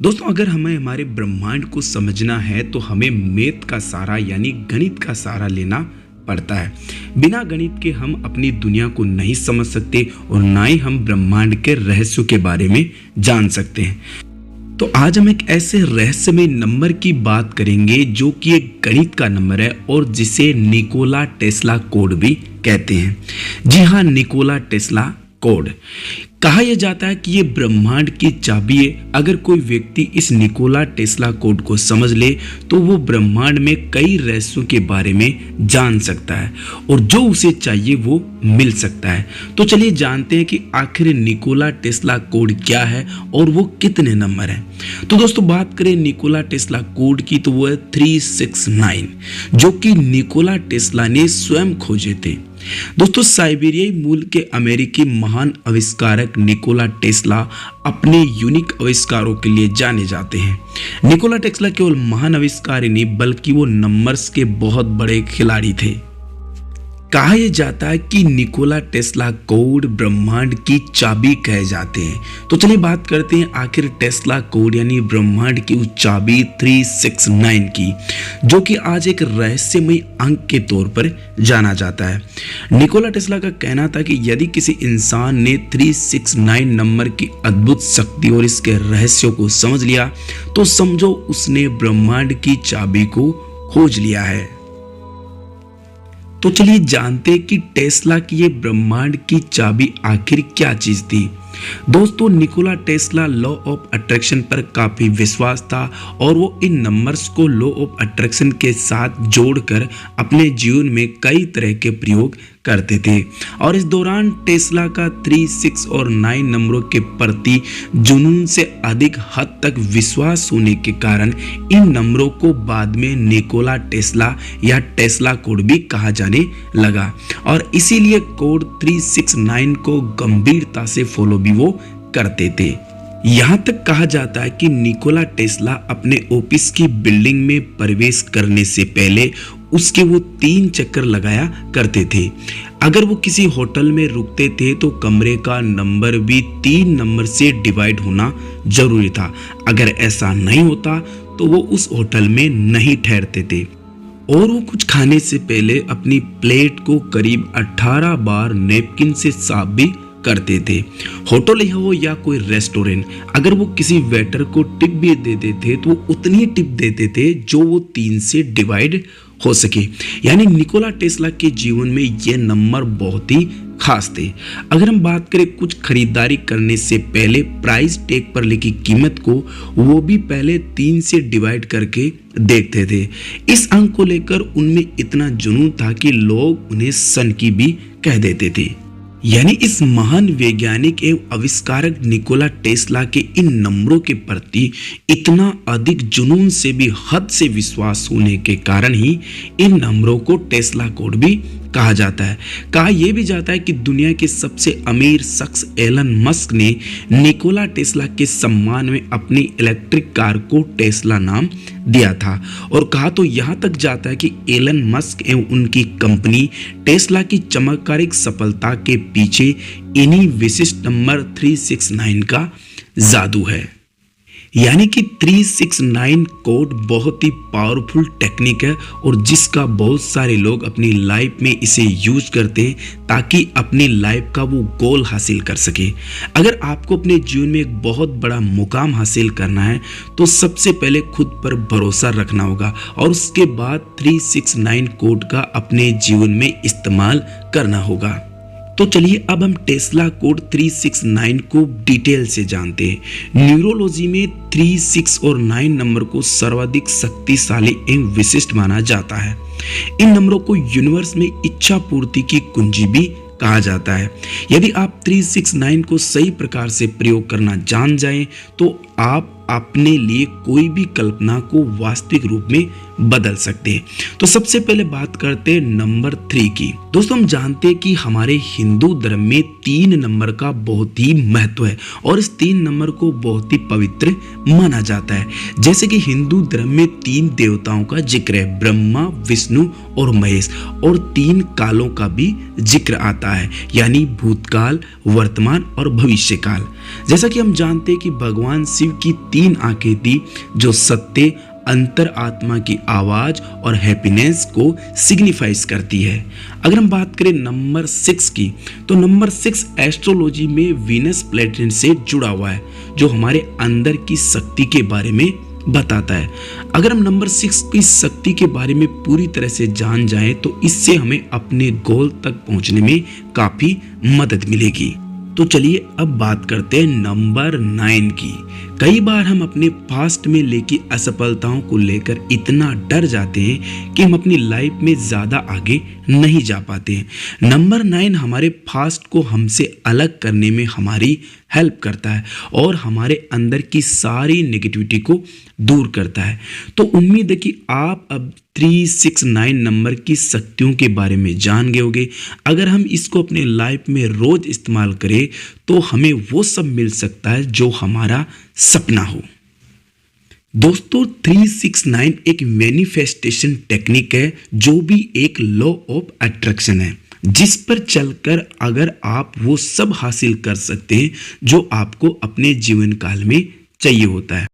दोस्तों, अगर हमें हमारे ब्रह्मांड को समझना है तो हमें मैथ का सहारा यानी गणित का सहारा लेना पड़ता है। बिना गणित के हम अपनी दुनिया को नहीं समझ सकते और ना ही हम ब्रह्मांड के रहस्यों के बारे में जान सकते हैं। तो आज हम एक ऐसे रहस्यमय नंबर की बात करेंगे जो कि एक गणित का नंबर है और जिसे निकोला टेस्ला कोड भी कहते हैं। जी हाँ, निकोला टेस्ला कोड। कहा यह जाता है कि ये ब्रह्मांड की चाबी है। अगर कोई व्यक्ति इस निकोला टेस्ला कोड को समझ ले तो वो ब्रह्मांड में कई रहस्यों के बारे में जान सकता है और जो उसे चाहिए वो मिल सकता है। तो चलिए जानते हैं कि आखिर निकोला टेस्ला कोड क्या है और वो कितने नंबर है। तो दोस्तों, बात करें निकोला टेस्ला कोड की तो वो है 369, जो कि निकोला टेस्ला ने स्वयं खोजे थे। दोस्तों, साइबेरियाई मूल के अमेरिकी महान आविष्कारक निकोला टेस्ला अपने यूनिक आविष्कारों के लिए जाने जाते हैं। निकोला टेस्ला केवल महान आविष्कार ही नहीं बल्कि वो नंबर्स के बहुत बड़े खिलाड़ी थे। कहा यह जाता है कि निकोला टेस्ला कोड ब्रह्मांड की चाबी कहे जाते हैं। तो चलिए बात करते हैं आखिर टेस्ला कोड यानी ब्रह्मांड की उस चाबी 369 की, जो कि आज एक रहस्यमय अंक के तौर पर जाना जाता है। निकोला टेस्ला का कहना था कि यदि किसी इंसान ने 369 नंबर की अद्भुत शक्ति और इसके रहस्यों को समझ लिया तो समझो उसने ब्रह्मांड की चाबी को खोज लिया है। तो चलिए जानते हैं कि टेस्ला की ये ब्रह्मांड की चाबी आखिर क्या चीज थी। दोस्तों, Nikola Tesla law of attraction पर काफी विश्वास था और वो इन नंबर्स को लॉ ऑफ अट्रैक्शन के साथ जोड़कर अपने जीवन में कई तरह के प्रयोग करते थे। और इस दौरान टेस्ला का 3, 6 और 9 नंबरों के प्रति जुनून से अधिक हद तक विश्वास होने के कारण इन नंबरों को बाद में निकोला टेस्ला या टेस्ला कोड भी कहा जाने लगा और इसीलिए कोड 369 को गंभीरता से फॉलो भी वो करते थे। यहाँ तक कहा जाता है कि निकोला टेस्ला अपने ऑफिस की बिल्डिंग में प्रवेश करने से पहले उसके वो 3 चक्कर लगाया करते थे। अगर वो किसी होटल में रुकते थे तो कमरे का नंबर भी 3 नंबर से डिवाइड होना जरूरी था। अगर ऐसा नहीं होता तो वो उस होटल में नहीं ठहरते थे। और वो कुछ खाने से पहले अपनी प्लेट को करीब 18 बार नैपकिन से साफ भी करते थे। होटल हो या कोई रेस्टोरेंट, अगर वो किसी वेटर को टिप भी देते थे तो वो उतनी टिप देते थे जो वो 3 से डिवाइड हो सके। यानी निकोला टेस्ला के जीवन में ये नंबर बहुत ही खास थे। अगर हम बात करें कुछ खरीदारी करने से पहले प्राइस टैग पर लिखी कीमत को वो भी पहले 3 से डिवाइड करके देखते थे। इस अंक को लेकर उनमें इतना जुनून था कि लोग उन्हें सन की भी कह देते थे। यानी इस महान वैज्ञानिक एवं आविष्कारक निकोला टेस्ला के इन नंबरों के प्रति इतना अधिक जुनून से भी हद से विश्वास होने के कारण ही इन नंबरों को टेस्ला कोड भी कहा जाता है। कहा यह भी जाता है कि दुनिया के सबसे अमीर शख्स एलन मस्क ने निकोला टेस्ला के सम्मान में अपनी इलेक्ट्रिक कार को टेस्ला नाम दिया था। और कहा तो यहाँ तक जाता है कि एलन मस्क एवं उनकी कंपनी टेस्ला की चमत्कारिक सफलता के पीछे इन्हीं विशिष्ट नंबर 369 का जादू है। यानी कि 369 कोड बहुत ही पावरफुल टेक्निक है और जिसका बहुत सारे लोग अपनी लाइफ में इसे यूज करते हैं ताकि अपनी लाइफ का वो गोल हासिल कर सके। अगर आपको अपने जीवन में एक बहुत बड़ा मुकाम हासिल करना है तो सबसे पहले खुद पर भरोसा रखना होगा और उसके बाद 369 कोड का अपने जीवन में इस्तेमाल करना होगा। तो चलिए अब हम टेस्ला कोड 369 को डिटेल से जानते हैं। न्यूरोलॉजी में 3, 6 और 9 नंबर को सर्वाधिक शक्तिशाली एवं विशिष्ट माना जाता है। इन नंबरों को यूनिवर्स में इच्छा पूर्ति की कुंजी भी कहा जाता है। यदि आप 369 को सही प्रकार से प्रयोग करना जान जाएं तो आप अपने लिए कोई भी कल्पना को वास्तविक रूप में बदल सकते हैं। तो सबसे पहले बात करते हैं नंबर 3 की। दोस्तों, हम जानते हैं कि हमारे हिंदू धर्म में 3 नंबर का बहुत ही महत्व है और इस 3 नंबर को बहुत ही पवित्र माना जाता है। जैसे कि हिंदू धर्म में 3 देवताओं का जिक्र है, ब्रह्मा, विष्णु और महेश, और 3 कालों का भी जिक्र आता है, यानी भूतकाल, वर्तमान और भविष्य काल। जैसा कि हम जानते हैं कि भगवान शिव की 3 आंखें दी जो सत्य, अंतर आत्मा की आवाज और हैप्पीनेस को सिग्निफाइज करती है। अगर हम बात करें नंबर 6 की, तो नंबर 6 एस्ट्रोलॉजी में वीनस प्लैनेट से जुड़ा हुआ है, जो हमारे अंदर की शक्ति के बारे में बताता है। अगर हम नंबर 6 की शक्ति के बारे में पूरी तरह से जान जाएं तो इससे हमें अपने गोल तक पहुंचने में काफी मदद मिलेगी। तो चलिए अब बात करते हैं नंबर 9 की। कई बार हम अपने पास्ट में लेकी असफलताओं को लेकर इतना डर जाते हैं कि हम अपनी लाइफ में ज्यादा आगे नहीं जा पाते हैं। नंबर 9 हमारे पास्ट को हमसे अलग करने में हमारी हेल्प करता है और हमारे अंदर की सारी नेगेटिविटी को दूर करता है। तो उम्मीद है कि आप अब 369 नंबर की शक्तियों के बारे में जान गए होंगे। अगर हम इसको अपने लाइफ में रोज इस्तेमाल करें तो हमें वो सब मिल सकता है जो हमारा सपना हो। दोस्तों 369 एक मैनिफेस्टेशन टेक्निक है जो भी एक लॉ ऑफ अट्रैक्शन है, जिस पर चलकर अगर आप वो सब हासिल कर सकते हैं जो आपको अपने जीवन काल में चाहिए होता है।